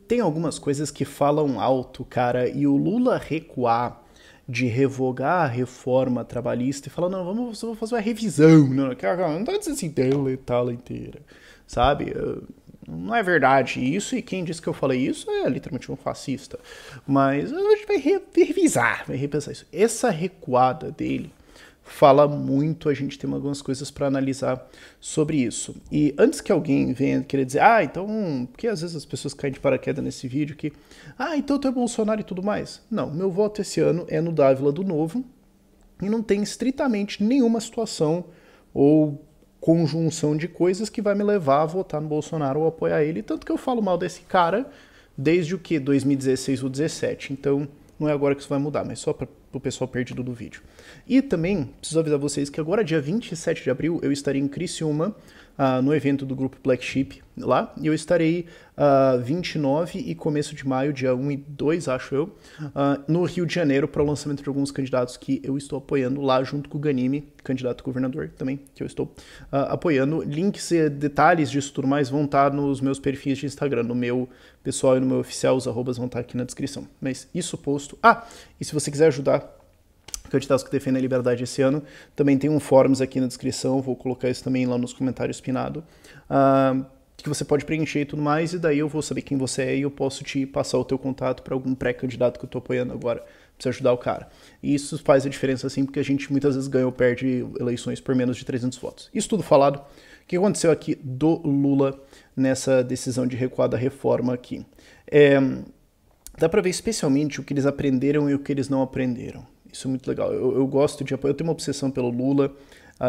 tem algumas coisas que falam alto, cara, e o Lula recuar de revogar a reforma trabalhista e falar, não, vamos fazer uma revisão, não tá dizendo assim, tela inteira, sabe? Não é verdade isso, e quem disse que eu falei isso é literalmente um fascista. Mas a gente vai revisar, vai repensar isso. Essa recuada dele fala muito, a gente tem algumas coisas para analisar sobre isso. E antes que alguém venha querer dizer, então, porque às vezes as pessoas caem de paraquedas nesse vídeo que, então tu é Bolsonaro e tudo mais. Não, meu voto esse ano é no Dávila do Novo e não tem estritamente nenhuma situação ou conjunção de coisas que vai me levar a votar no Bolsonaro ou apoiar ele, tanto que eu falo mal desse cara desde o que? 2016 ou 2017. Então, não é agora que isso vai mudar, mas só para o pessoal perdido do vídeo. E também, preciso avisar vocês que agora, dia 27 de abril, eu estarei em Criciúma, no evento do grupo Black Sheep lá, e eu estarei 29 e começo de maio, dia 1 e 2, acho eu, no Rio de Janeiro, para o lançamento de alguns candidatos que eu estou apoiando lá, junto com o Ganime, candidato a governador também, que eu estou apoiando. Links e detalhes disso tudo mais vão estar nos meus perfis de Instagram, no meu pessoal e no meu oficial, os arrobas vão estar aqui na descrição. Mas isso posto. E se você quiser ajudar candidatos que defendem a liberdade esse ano, também tem um forms aqui na descrição, vou colocar isso também lá nos comentários pinado, que você pode preencher e tudo mais, e daí eu vou saber quem você é e eu posso te passar o teu contato para algum pré-candidato que eu tô apoiando agora, pra você ajudar o cara. E isso faz a diferença, assim, porque a gente muitas vezes ganha ou perde eleições por menos de 300 votos. Isso tudo falado, o que aconteceu aqui do Lula nessa decisão de recuar da reforma aqui? Dá pra ver especialmente o que eles aprenderam e o que eles não aprenderam. Isso é muito legal. Eu gosto de apoiar. Eu tenho uma obsessão pelo Lula.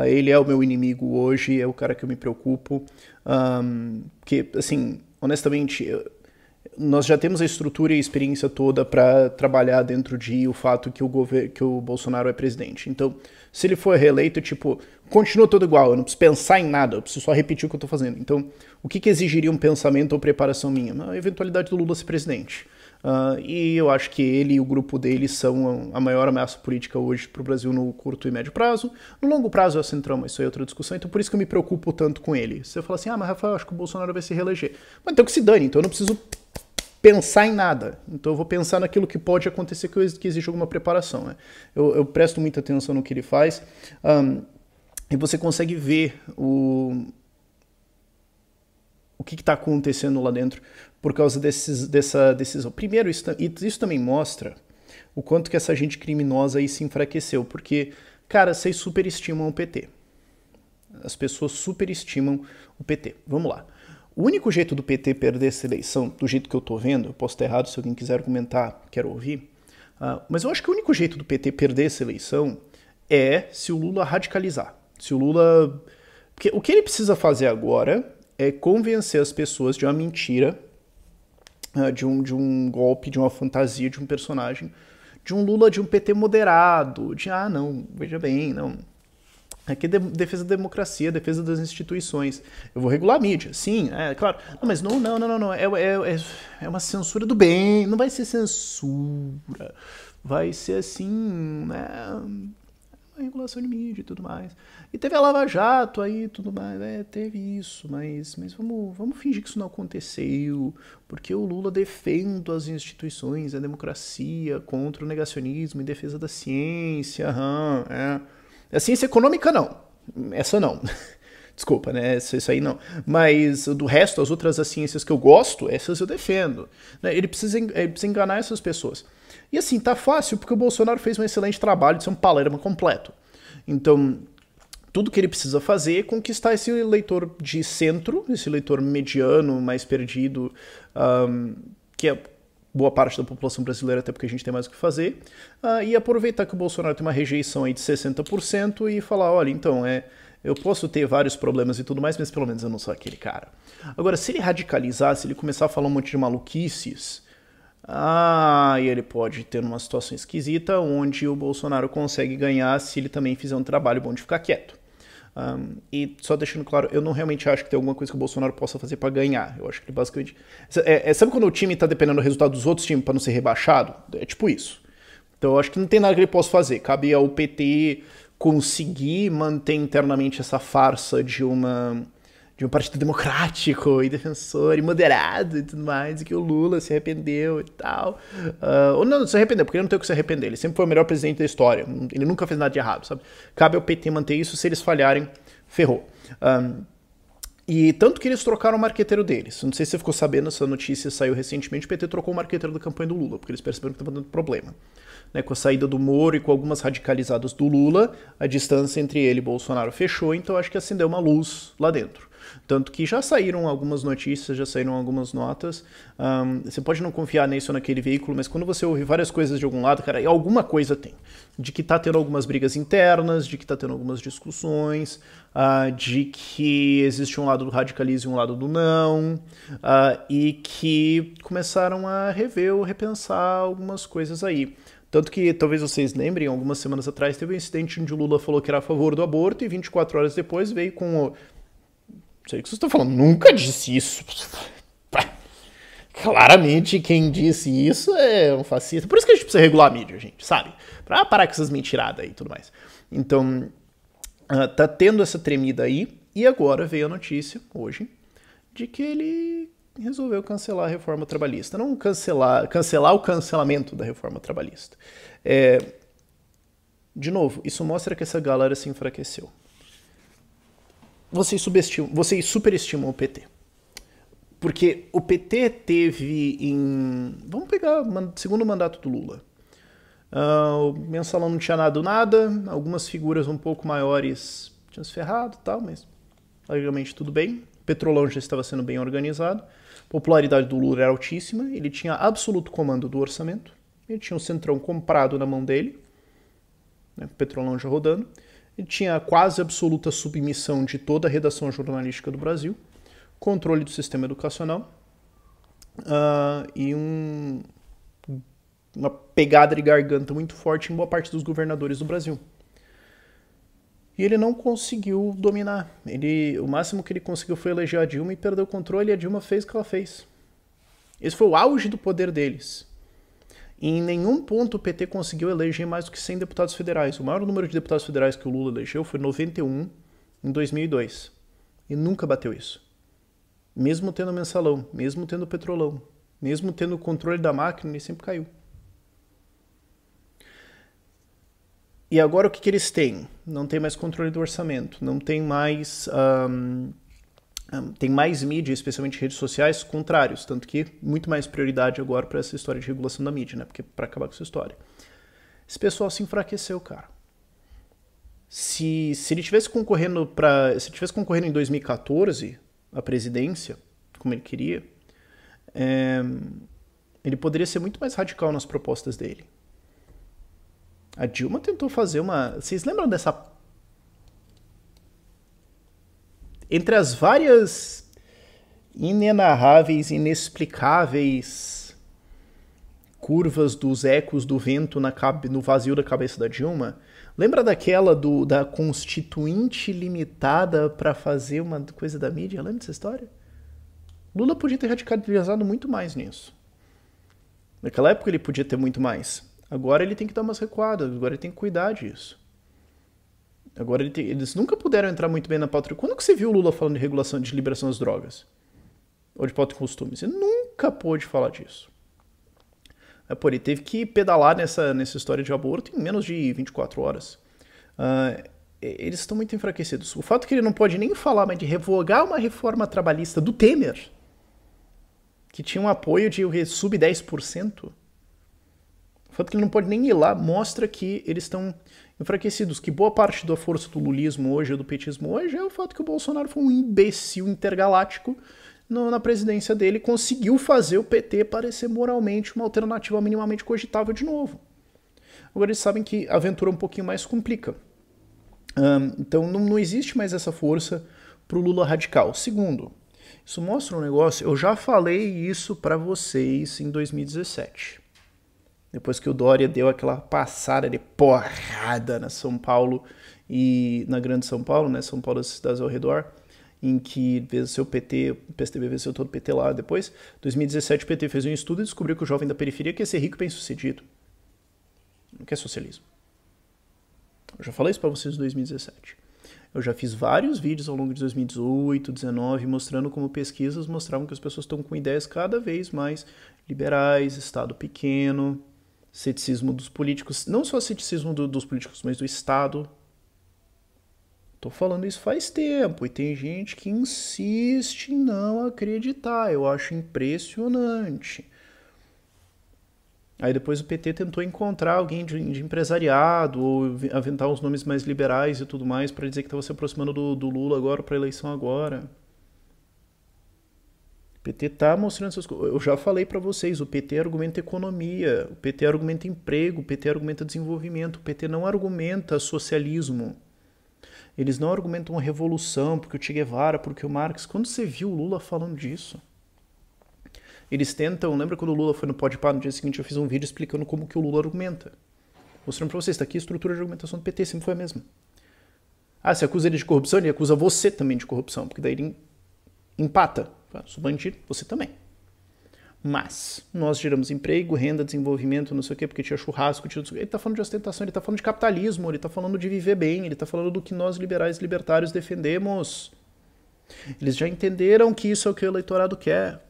Ele é o meu inimigo hoje, é o cara que eu me preocupo. Porque, assim, honestamente, nós já temos a estrutura e a experiência toda para trabalhar dentro de o fato que o Bolsonaro é presidente. Então, se ele for reeleito, continua tudo igual. Eu não preciso pensar em nada, eu preciso só repetir o que eu estou fazendo. Então, o que exigiria um pensamento ou preparação minha? A eventualidade do Lula ser presidente. E eu acho que ele e o grupo dele são a maior ameaça política hoje para o Brasil no curto e médio prazo. No longo prazo é o centrão, mas isso é outra discussão, então por isso que eu me preocupo tanto com ele. Você fala assim, mas Rafael, acho que o Bolsonaro vai se reeleger. Mas então que se dane, então eu não preciso pensar em nada. Então eu vou pensar naquilo que pode acontecer, que exige alguma preparação. Né? Eu presto muita atenção no que ele faz, e você consegue ver o que está acontecendo lá dentro por causa dessa decisão. Primeiro, isso também mostra o quanto que essa gente criminosa aí se enfraqueceu, porque, cara, vocês superestimam o PT. As pessoas superestimam o PT. Vamos lá. O único jeito do PT perder essa eleição, do jeito que eu tô vendo, eu posso estar errado, se alguém quiser comentar, quero ouvir, mas eu acho que o único jeito do PT perder essa eleição é se o Lula radicalizar. Se o Lula... Porque o que ele precisa fazer agora é convencer as pessoas de uma mentira, de um golpe, de uma fantasia, de um personagem, de um Lula, de um PT moderado, de, não, veja bem, não. Aqui é defesa da democracia, defesa das instituições. Eu vou regular a mídia, sim, claro. Não, mas não. É uma censura do bem, não vai ser censura. Vai ser assim, a regulação de mídia e tudo mais. E teve a Lava Jato aí e tudo mais, teve isso, mas vamos fingir que isso não aconteceu, porque o Lula defende as instituições, a democracia, contra o negacionismo, em defesa da ciência, A ciência econômica não, essa não. Desculpa, né? Isso aí não. Mas do resto, as outras ciências que eu gosto, essas eu defendo. Ele precisa enganar essas pessoas. E assim, tá fácil, porque o Bolsonaro fez um excelente trabalho de ser um palerma completo. Então, tudo que ele precisa fazer é conquistar esse eleitor de centro, esse eleitor mediano, mais perdido, que é boa parte da população brasileira, até porque a gente tem mais o que fazer, e aproveitar que o Bolsonaro tem uma rejeição aí de 60% e falar, olha, então, eu posso ter vários problemas e tudo mais, mas pelo menos eu não sou aquele cara. Agora, se ele radicalizar, se ele começar a falar um monte de maluquices, e ele pode ter uma situação esquisita onde o Bolsonaro consegue ganhar se ele também fizer um trabalho bom de ficar quieto. E só deixando claro, eu não realmente acho que tem alguma coisa que o Bolsonaro possa fazer para ganhar. Eu acho que ele basicamente... sabe quando o time tá dependendo do resultado dos outros times para não ser rebaixado? É tipo isso. Então eu acho que não tem nada que ele possa fazer. Cabe ao PT conseguir manter internamente essa farsa de de um partido democrático e defensor e moderado e tudo mais, e que o Lula se arrependeu e tal. Ou não se arrependeu, porque ele não tem o que se arrepender. Ele sempre foi o melhor presidente da história. Ele nunca fez nada de errado, sabe? Cabe ao PT manter isso. Se eles falharem, ferrou. E tanto que eles trocaram o marqueteiro deles. Não sei se você ficou sabendo, essa notícia saiu recentemente. O PT trocou o marqueteiro da campanha do Lula, porque eles perceberam que estava dando problema. Né, com a saída do Moro e com algumas radicalizadas do Lula, a distância entre ele e Bolsonaro fechou, então acho que acendeu uma luz lá dentro. Tanto que já saíram algumas notícias, já saíram algumas notas. Você pode não confiar nisso ou naquele veículo, mas quando você ouve várias coisas de algum lado, cara, alguma coisa tem. De que tá tendo algumas brigas internas, de que tá tendo algumas discussões, de que existe um lado do radicalismo e um lado do não, e que começaram a rever ou repensar algumas coisas aí. Tanto que, talvez vocês lembrem, algumas semanas atrás teve um incidente onde o Lula falou que era a favor do aborto e 24 horas depois veio com o... Não sei o que vocês estão falando, nunca disse isso. Claramente quem disse isso é um fascista. Por isso que a gente precisa regular a mídia, gente, sabe? Pra parar com essas mentiradas aí e tudo mais. Então, tá tendo essa tremida aí, e agora veio a notícia, hoje, de que ele resolveu cancelar a reforma trabalhista. Não cancelar o cancelamento da reforma trabalhista. De novo, isso mostra que essa galera se enfraqueceu. Vocês superestimam o PT. Porque o PT teve vamos pegar o segundo mandato do Lula. O mensalão não tinha dado nada, algumas figuras um pouco maiores tinham se ferrado e tal, mas logicamente tudo bem. O Petrolão já estava sendo bem organizado. A popularidade do Lula era altíssima, ele tinha absoluto comando do orçamento, ele tinha o Centrão comprado na mão dele, né, o Petrolão já rodando, ele tinha quase absoluta submissão de toda a redação jornalística do Brasil, controle do sistema educacional e uma pegada de garganta muito forte em boa parte dos governadores do Brasil. E ele não conseguiu dominar. O máximo que ele conseguiu foi eleger a Dilma e perdeu o controle, e a Dilma fez o que ela fez. Esse foi o auge do poder deles. E em nenhum ponto o PT conseguiu eleger mais do que 100 deputados federais. O maior número de deputados federais que o Lula elegeu foi 91 em 2002. E nunca bateu isso. Mesmo tendo mensalão, mesmo tendo petrolão, mesmo tendo o controle da máquina, ele sempre caiu. E agora o que eles têm? Não tem mais controle do orçamento, não tem mais... tem mais mídia, especialmente redes sociais, contrários. Tanto que muito mais prioridade agora para essa história de regulação da mídia, né? Porque para acabar com essa história. Esse pessoal se enfraqueceu, cara. Se ele tivesse concorrendo em 2014 a presidência, como ele queria, ele poderia ser muito mais radical nas propostas dele. A Dilma tentou fazer uma... Vocês lembram dessa... Entre as várias inenarráveis, inexplicáveis curvas dos ecos do vento no vazio da cabeça da Dilma, lembra daquela da constituinte limitada para fazer uma coisa da mídia? Lembra dessa história? Lula podia ter radicalizado muito mais nisso. Naquela época ele podia ter muito mais. Agora ele tem que dar umas recuadas, agora ele tem que cuidar disso. Agora eles nunca puderam entrar muito bem na pauta. Quando que você viu o Lula falando de regulação, de liberação das drogas? Ou de pauta de costumes? Ele nunca pôde falar disso. Ele teve que pedalar nessa história de aborto em menos de 24 horas. Eles estão muito enfraquecidos. O fato que ele não pode nem falar mais de revogar uma reforma trabalhista do Temer, que tinha um apoio de sub 10%, o fato que ele não pode nem ir lá mostra que eles estão enfraquecidos, que boa parte da força do lulismo hoje, ou do petismo hoje, é o fato que o Bolsonaro foi um imbecil intergaláctico na presidência dele, conseguiu fazer o PT parecer moralmente uma alternativa minimamente cogitável de novo. Agora eles sabem que a aventura um pouquinho mais complica. Então não existe mais essa força pro Lula radical. Segundo, isso mostra um negócio, eu já falei isso para vocês em 2017. Depois que o Dória deu aquela passada de porrada na São Paulo e na Grande São Paulo, né, São Paulo e as cidades ao redor, em que venceu o PT, o PSDB venceu todo o PT lá depois. Em 2017 o PT fez um estudo e descobriu que o jovem da periferia quer ser rico e bem-sucedido. Não quer socialismo. Eu já falei isso para vocês em 2017. Eu já fiz vários vídeos ao longo de 2018, 2019, mostrando como pesquisas mostravam que as pessoas estão com ideias cada vez mais liberais, Estado pequeno, ceticismo dos políticos, não só ceticismo dos políticos, mas do Estado. Tô falando isso faz tempo e tem gente que insiste em não acreditar. Eu acho impressionante. Aí depois o PT tentou encontrar alguém de empresariado ou aventar os nomes mais liberais e tudo mais para dizer que estava se aproximando do Lula agora para a eleição agora. O PT tá mostrando essas coisas. Eu já falei para vocês, o PT argumenta economia, o PT argumenta emprego, o PT argumenta desenvolvimento, o PT não argumenta socialismo. Eles não argumentam uma revolução porque o Che Guevara, porque o Marx. Quando você viu o Lula falando disso? Eles tentam, lembra quando o Lula foi no Podpah, no dia seguinte eu fiz um vídeo explicando como que o Lula argumenta. Mostrando pra vocês, tá aqui a estrutura de argumentação do PT, sempre foi a mesma. Ah, você acusa ele de corrupção, ele acusa você também de corrupção, porque daí ele empata. Sou bandido, você também. Mas nós geramos emprego, renda, desenvolvimento, não sei o quê, porque tinha churrasco, tinha... Ele tá falando de ostentação, ele tá falando de capitalismo, ele tá falando de viver bem, ele tá falando do que nós liberais e libertários defendemos. Eles já entenderam que isso é o que o eleitorado quer.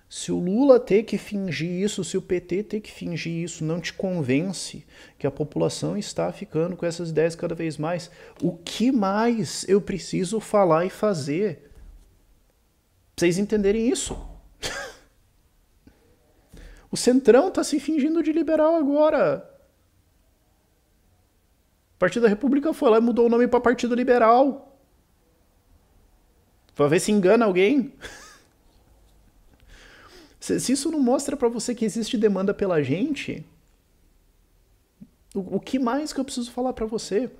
Se o Lula ter que fingir isso, se o PT ter que fingir isso, não te convence que a população está ficando com essas ideias cada vez mais, o que mais eu preciso falar e fazer pra vocês entenderem isso? O Centrão tá se fingindo de liberal agora. O Partido da República foi lá e mudou o nome para Partido Liberal. Pra ver se engana alguém. Se isso não mostra pra você que existe demanda pela gente, o que mais que eu preciso falar pra você?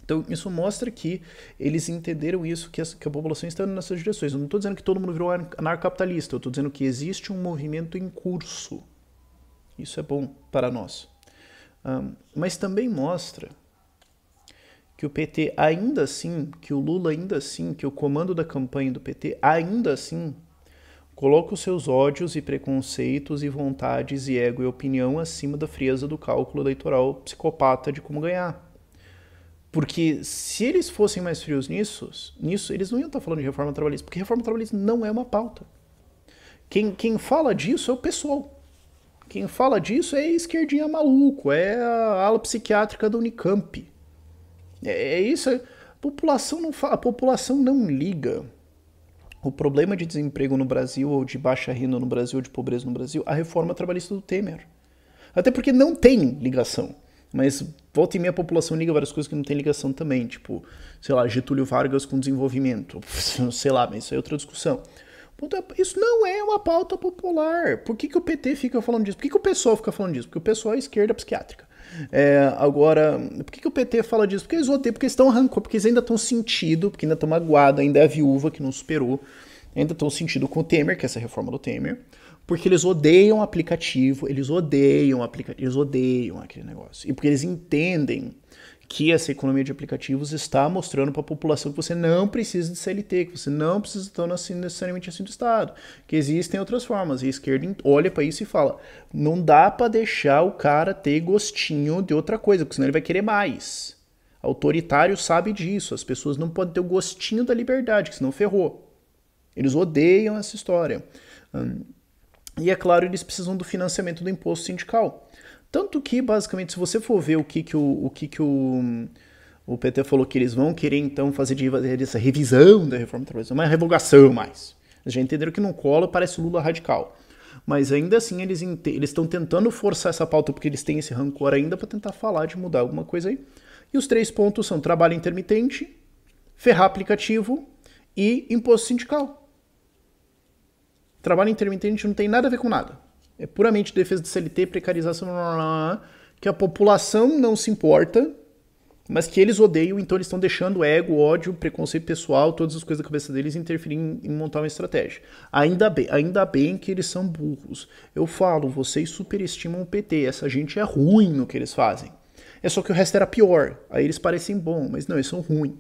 Então isso mostra que eles entenderam isso, que a população está indo nessas direções. Eu não estou dizendo que todo mundo virou anarcocapitalista, eu estou dizendo que existe um movimento em curso. Isso é bom para nós. Mas também mostra que o PT ainda assim, que o Lula ainda assim, que o comando da campanha do PT ainda assim coloca os seus ódios e preconceitos e vontades e ego e opinião acima da frieza do cálculo eleitoral psicopata de como ganhar. Porque se eles fossem mais frios nisso eles não iam estar falando de reforma trabalhista, porque reforma trabalhista não é uma pauta. Quem fala disso é o pessoal. Quem fala disso é a esquerdinha maluco, é a ala psiquiátrica da Unicamp. É isso. A população não liga o problema de desemprego no Brasil, ou de baixa renda no Brasil, ou de pobreza no Brasil, a reforma trabalhista do Temer. Até porque não tem ligação. Mas volta e meia a população liga várias coisas que não tem ligação também. Tipo, sei lá, Getúlio Vargas com desenvolvimento. Sei lá, mas isso é outra discussão. Isso não é uma pauta popular. Por que o PT fica falando disso? Por que o PSOL fica falando disso? Porque o PSOL é a esquerda psiquiátrica. Agora, por que o PT fala disso? Porque eles odeiam, porque eles estão rancor, porque eles ainda estão sentido, porque ainda estão magoados, ainda é a viúva que não superou, ainda estão sentido com o Temer, que é essa reforma do Temer, porque eles odeiam aplicativo, eles odeiam aquele negócio. E porque eles entendem que essa economia de aplicativos está mostrando para a população que você não precisa de CLT, que você não precisa estar necessariamente assim do Estado, que existem outras formas. E a esquerda olha para isso e fala, não dá para deixar o cara ter gostinho de outra coisa, porque senão ele vai querer mais. Autoritário sabe disso, as pessoas não podem ter o gostinho da liberdade, que senão ferrou. Eles odeiam essa história. E é claro, eles precisam do financiamento do imposto sindical. Tanto que, basicamente, se você for ver o que o PT falou que eles vão querer, então, fazer essa revisão da reforma trabalhista, uma revogação mais. Eles já entenderam que não cola, parece Lula radical. Mas ainda assim, eles estão tentando forçar essa pauta, porque eles têm esse rancor ainda para tentar falar de mudar alguma coisa aí. E os 3 pontos são trabalho intermitente, ferrar aplicativo e imposto sindical. Trabalho intermitente não tem nada a ver com nada. É puramente defesa de CLT, precarização, que a população não se importa, mas que eles odeiam, então eles estão deixando ego, ódio, preconceito pessoal, todas as coisas da cabeça deles interferirem em montar uma estratégia. Ainda bem que eles são burros. Eu falo, vocês superestimam o PT, essa gente é ruim no que eles fazem. É só que o resto era pior, aí eles parecem bom, mas não, eles são ruins.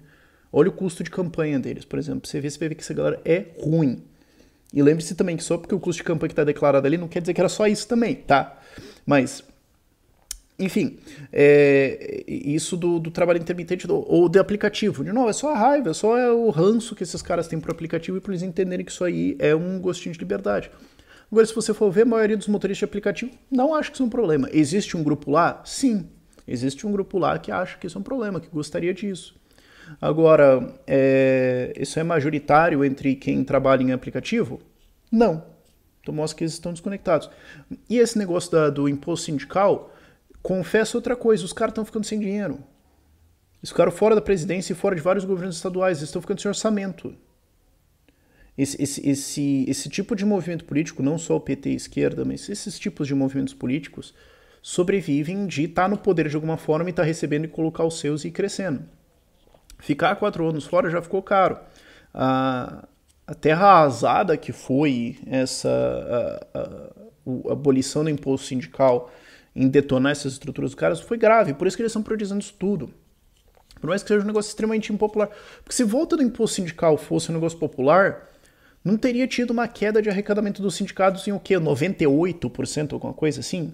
Olha o custo de campanha deles, por exemplo, você vai ver que essa galera é ruim. E lembre-se também que só porque o custo de campanha que está declarado ali não quer dizer que era só isso também, tá? Mas Enfim, isso do trabalho intermitente ou de aplicativo. De novo, é só a raiva, é só o ranço que esses caras têm pro aplicativo e pra eles entenderem que isso aí é um gostinho de liberdade. Agora, se você for ver, a maioria dos motoristas de aplicativo não acha que isso é um problema. Existe um grupo lá? Sim. Existe um grupo lá que acha que isso é um problema, que gostaria disso. Agora, isso é majoritário entre quem trabalha em aplicativo? Não. Então mostra que eles estão desconectados. E esse negócio do imposto sindical, confesso outra coisa, os caras estão ficando sem dinheiro. Eles ficaram fora da presidência e fora de vários governos estaduais, eles estão ficando sem orçamento. Esse tipo de movimento político, não só o PT e a esquerda, mas esses tipos de movimentos políticos sobrevivem de estar no poder de alguma forma e estar recebendo e colocar os seus e ir crescendo. Ficar 4 anos fora já ficou caro. A terra arrasada que foi a abolição do imposto sindical em detonar essas estruturas dos caras foi grave. Por isso que eles estão priorizando isso tudo. Por mais que seja um negócio extremamente impopular. Porque se volta do imposto sindical fosse um negócio popular, não teria tido uma queda de arrecadamento dos sindicatos em o quê? 98%, alguma coisa assim?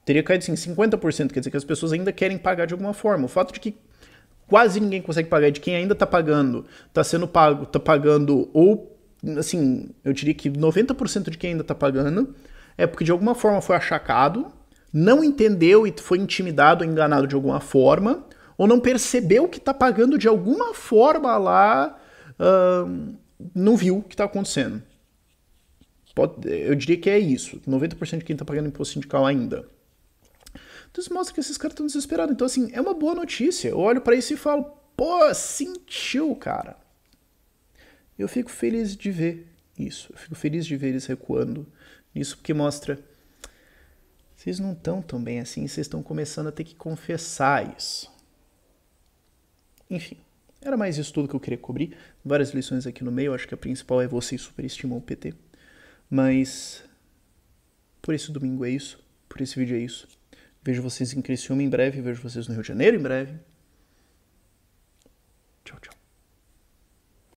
Teria caído assim, 50%, quer dizer que as pessoas ainda querem pagar de alguma forma. O fato de que quase ninguém consegue pagar, de quem ainda está pagando, está sendo pago, está pagando, ou, assim, eu diria que 90% de quem ainda está pagando é porque de alguma forma foi achacado, não entendeu e foi intimidado ou enganado de alguma forma, ou não percebeu que está pagando de alguma forma lá, não viu o que está acontecendo. Eu diria que é isso, 90% de quem está pagando imposto sindical ainda. Então isso mostra que esses caras estão desesperados. Então, assim, é uma boa notícia. Eu olho pra isso e falo, pô, sentiu, cara. Eu fico feliz de ver isso. Eu fico feliz de ver eles recuando nisso, porque mostra... Vocês não estão tão bem assim, vocês estão começando a ter que confessar isso. Enfim, era mais isso tudo que eu queria cobrir. Várias lições aqui no meio, acho que a principal é vocês superestimam o PT. Mas, por esse domingo é isso, por esse vídeo é isso. Vejo vocês em Criciúma em breve, vejo vocês no Rio de Janeiro em breve.